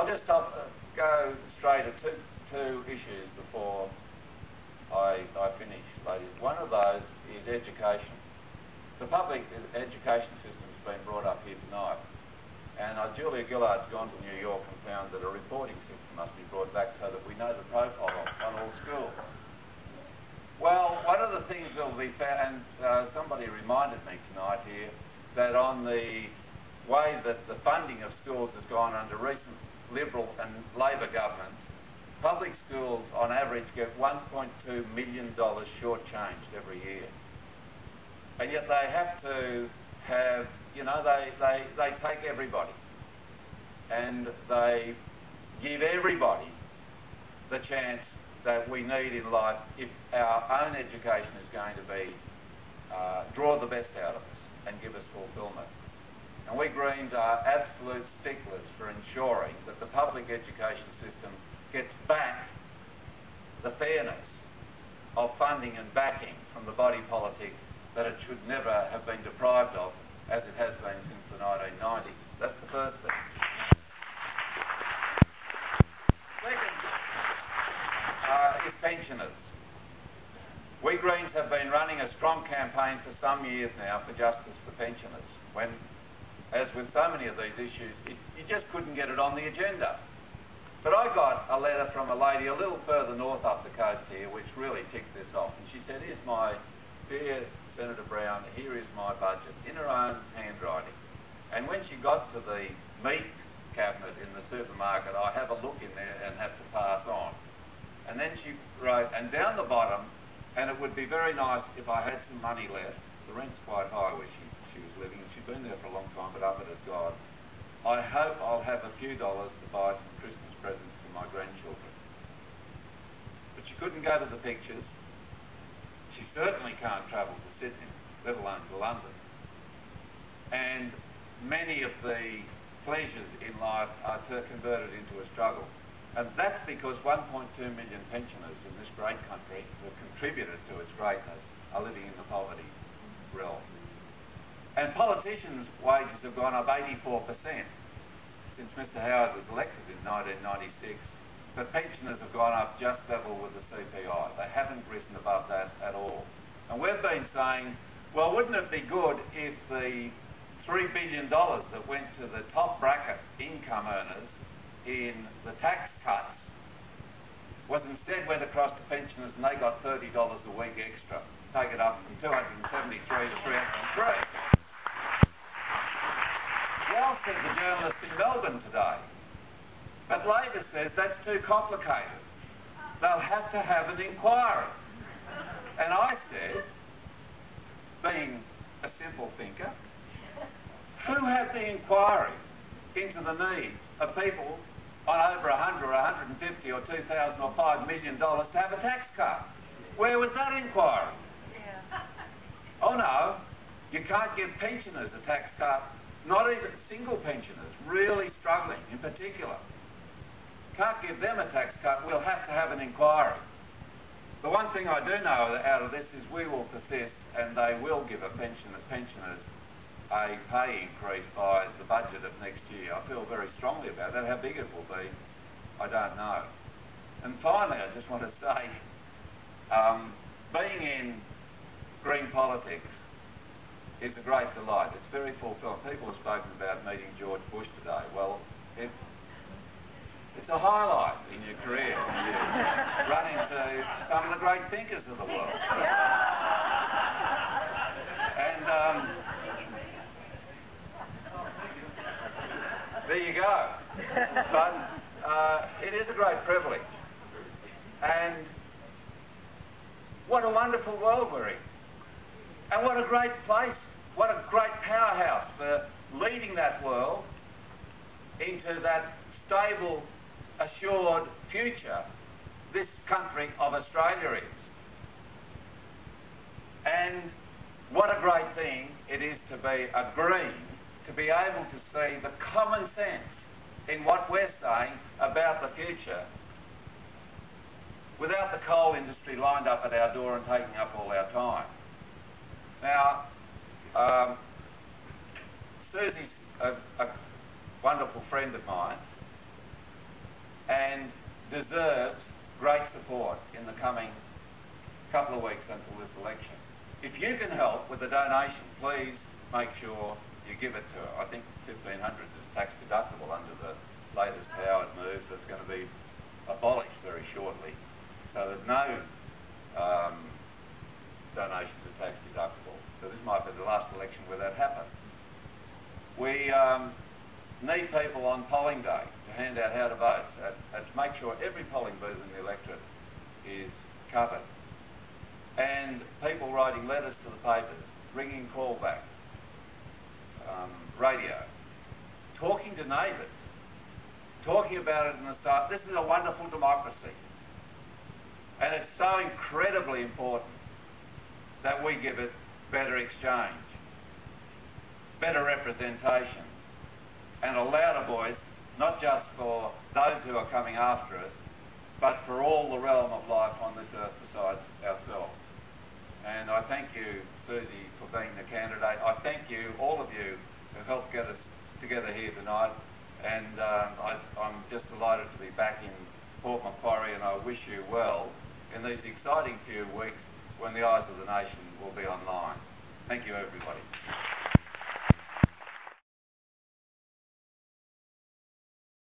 I'll just go straight at two issues before I finish, ladies. One of those is education. The public education system's been brought up here tonight, and Julia Gillard's gone to New York and found that a reporting system must be brought back so that we know the profile on all schools. Well, one of the things that will be found, somebody reminded me tonight here, that on the way that the funding of schools has gone under recent Liberal and Labor governments, public schools on average get $1.2 million shortchanged every year. And yet they have to have, you know, they take everybody and they give everybody the chance that we need in life if our own education is going to be, draw the best out of us and give us fulfilment. And we Greens are absolute sticklers for ensuring that the public education system gets back the fairness of funding and backing from the body politic that it should never have been deprived of, as it has been since the 1990s. That's the first thing. Second is pensioners. We Greens have been running a strong campaign for some years now for justice for pensioners, when, as with so many of these issues, you just couldn't get it on the agenda. But I got a letter from a lady a little further north up the coast here, which really ticked this off. And she said, "Here's my, dear Senator Brown, here is my budget," in her own handwriting. And when she got to the meat cabinet in the supermarket, I have a look in there and have to pass on. And then she wrote, and down the bottom, "And it would be very nice if I had some money left." The rent's quite high where she was living, and she'd been there for a long time, but up it has gone. "I hope I'll have a few dollars to buy some Christmas presents for my grandchildren." But she couldn't go to the pictures. She certainly can't travel to Sydney, let alone to London. And many of the pleasures in life are converted into a struggle. And that's because 1.2 million pensioners in this great country who have contributed to its greatness are living in the poverty realm. And politicians' wages have gone up 84% since Mr Howard was elected in 1996, but pensioners have gone up just level with the CPI. They haven't risen above that at all. And we've been saying, well, wouldn't it be good if the $3 billion that went to the top bracket income earners in the tax cuts was instead went across to pensioners and they got $30 a week extra, take it up from 273 to 303. Well, said the journalist in Melbourne today, but Labor says that's too complicated. They'll have to have an inquiry. And I said, being a simple thinker, who had the inquiry into the needs of people on over 100 or 150 or 2,000 or $5 million to have a tax cut? Where was that inquiry? Yeah. Oh no, you can't give pensioners a tax cut, not even single pensioners, really struggling in particular. Can't give them a tax cut, we'll have to have an inquiry. The one thing I do know out of this is we will persist and they will give pensioners a pay increase by the budget of next year. I feel very strongly about that. How big it will be, I don't know. And finally, I just want to say, being in green politics is a great delight. It's very fulfilling. People have spoken about meeting George Bush today. Well, it's a highlight in your career when you run into some of the great thinkers of the world. And there you go. But it is a great privilege. And what a wonderful world we're in. And what a great place, what a great powerhouse for leading that world into that stable, assured future this country of Australia is. And what a great thing it is to be a Green, to be able to see the common sense in what we're saying about the future without the coal industry lined up at our door and taking up all our time. Now, Susie's a wonderful friend of mine, deserves great support in the coming couple of weeks until this election. If you can help with a donation, please make sure you give it to her. I think $1,500 is tax deductible under the latest Howard moves that's going to be abolished very shortly. So there's no donations are tax deductible. So this might be the last election where that happens. We need people on polling day to hand out how to vote and to make sure every polling booth in the electorate is covered. And people writing letters to the papers, ringing callback, radio, talking to neighbours, talking about it in the start. This is a wonderful democracy. And it's so incredibly important that we give it better exchange, better representation, and a louder voice, not just for those who are coming after us, but for all the realm of life on this earth besides ourselves. And I thank you, Susie, for being the candidate. I thank you, all of you, who helped get us together here tonight. And I'm just delighted to be back in Port Macquarie, and I wish you well in these exciting few weeks when the eyes of the nation will be on Lyne. Thank you, everybody.